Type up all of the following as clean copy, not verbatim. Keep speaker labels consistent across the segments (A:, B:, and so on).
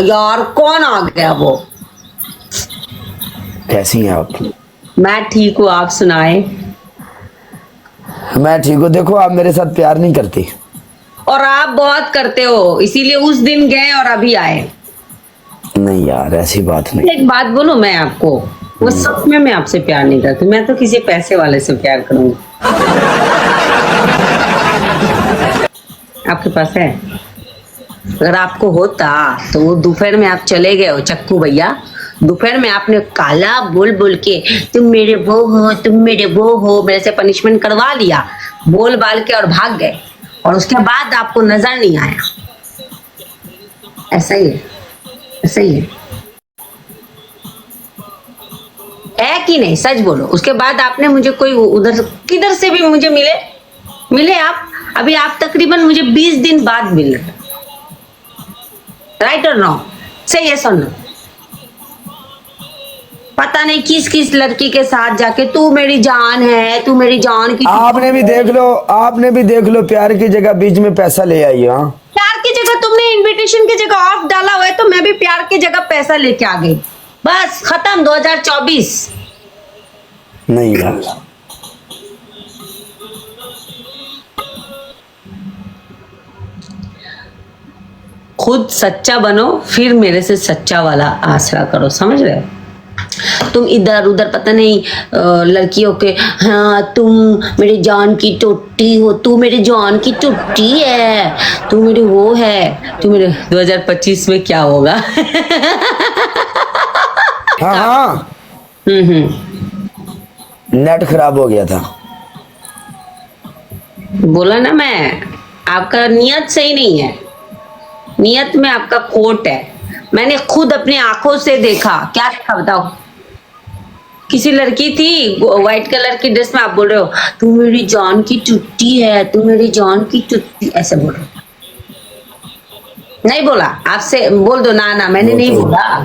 A: यार कौन आ गया वो?
B: कैसी हैं आप?
A: मैं ठीक हूँ, आप सुनाए?
B: मैं ठीक हूँ। देखो आप मेरे साथ प्यार नहीं करती।
A: और आप बहुत करते हो, इसीलिए उस दिन गए और अभी आए।
B: नहीं यार, ऐसी बात नहीं।
A: एक बात बोलूं मैं आपको, वो सच में मैं आपसे प्यार नहीं करती, मैं तो किसी पैसे वाले से प्यार करूंगी। आपके पास है? अगर आपको होता तो वो दोपहर में आप चले गए हो चक्कू भैया, दोपहर में आपने काला बोल बोल के तुम मेरे वो हो, तुम मेरे वो हो, मेरे से पनिशमेंट करवा लिया बोल बाल के और भाग गए, और उसके बाद आपको नजर नहीं आया। ऐसा ही है, ऐसा ही है कि नहीं? सच बोलो। उसके बाद आपने मुझे कोई उधर किधर से भी मुझे मिले आप, अभी आप तकरीबन मुझे 20 दिन बाद मिल रहे, राइट और नो? सही है, सुन लो। पता नहीं किस किस लड़की के साथ जाके तू मेरी जान है, तू मेरी जान की।
B: आपने भी देख लो, आपने भी देख लो, प्यार की जगह बीच में पैसा ले आई। हाँ,
A: प्यार की जगह तुमने इनविटेशन की जगह ऑफ डाला हुआ है, तो मैं भी प्यार की जगह पैसा लेके आ गई। बस खत्म 2024।
B: नहीं यार,
A: खुद सच्चा बनो, फिर मेरे से सच्चा वाला आसरा करो, समझ रहे हो? तुम इधर उधर पता नहीं लड़कियों के, हाँ तुम मेरी जान की टोटी हो, तू मेरी जान की टोटी है, तू मेरी वो है, तू मेरे 2025 में क्या होगा?
B: हाँ हाँ, नेट खराब हो गया था।
A: बोला ना मैं, आपका नियत सही नहीं है, नियत में आपका खोट है। मैंने खुद अपनी आंखों से देखा। क्या देखा बताओ? किसी लड़की थी व्हाइट कलर की ड्रेस में, आप बोल रहे हो तू मेरी जान की टुट्टी है, तू मेरी जान की टुट्टी, ऐसे बोल रहे हो? नहीं बोला? आपसे बोल दो ना, मैंने नहीं बोला।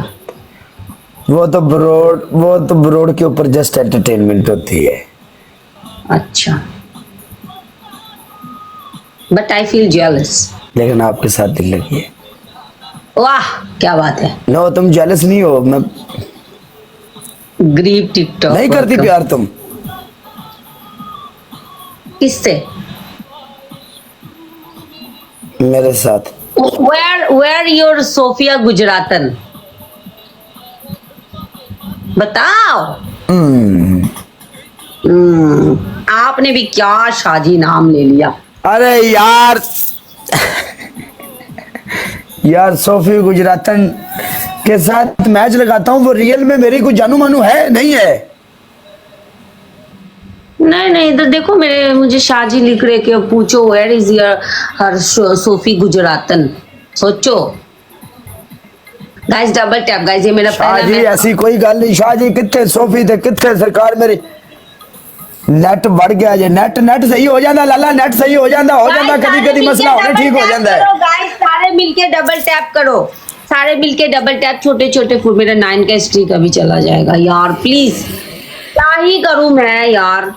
B: वो तो ब्रोड के ऊपर जस्ट एंटरटेनमेंट होती है।
A: अच्छा, बट आई फील जेलस।
B: लेकिन आपके साथ दिल लगी है।
A: वाह क्या बात है।
B: नो, तुम जेलस नहीं हो। मैं
A: ग्रीप टिकटॉक
B: नहीं करती प्यार तुम।
A: किससे?
B: मेरे साथ।
A: Where your सोफिया गुजरातन? बताओ। आपने भी क्या शादी नाम ले लिया।
B: अरे यार यार, सोफी गुजरातन के साथ मैच लगाता हूँ, वो रियल में मेरी कोई जानू मानू है नहीं है।
A: नहीं इधर देखो, मुझे शाजी लिख रहे कि पूछो where is your her Sophie गुजरातन। सोचो गाइस, डबल टैप गाइस, ये मेरा
B: शाहजी ऐसी कोई गल नहीं। शाहजी कितने सोफी थे, कितने सरकार मेरी। नेट बढ़ गया जे, नेट सही हो जाता लाला, नेट सही हो जाता कभी मसला होने ठीक हो जाता है।
A: गाइस सारे मिलके डबल टैप करो, सारे मिलके डबल टैप, छोटे छोटे फूल। मेरा 9 का स्ट्रीक अभी चला जाएगा यार, प्लीज। क्या ही करूं मैं यार।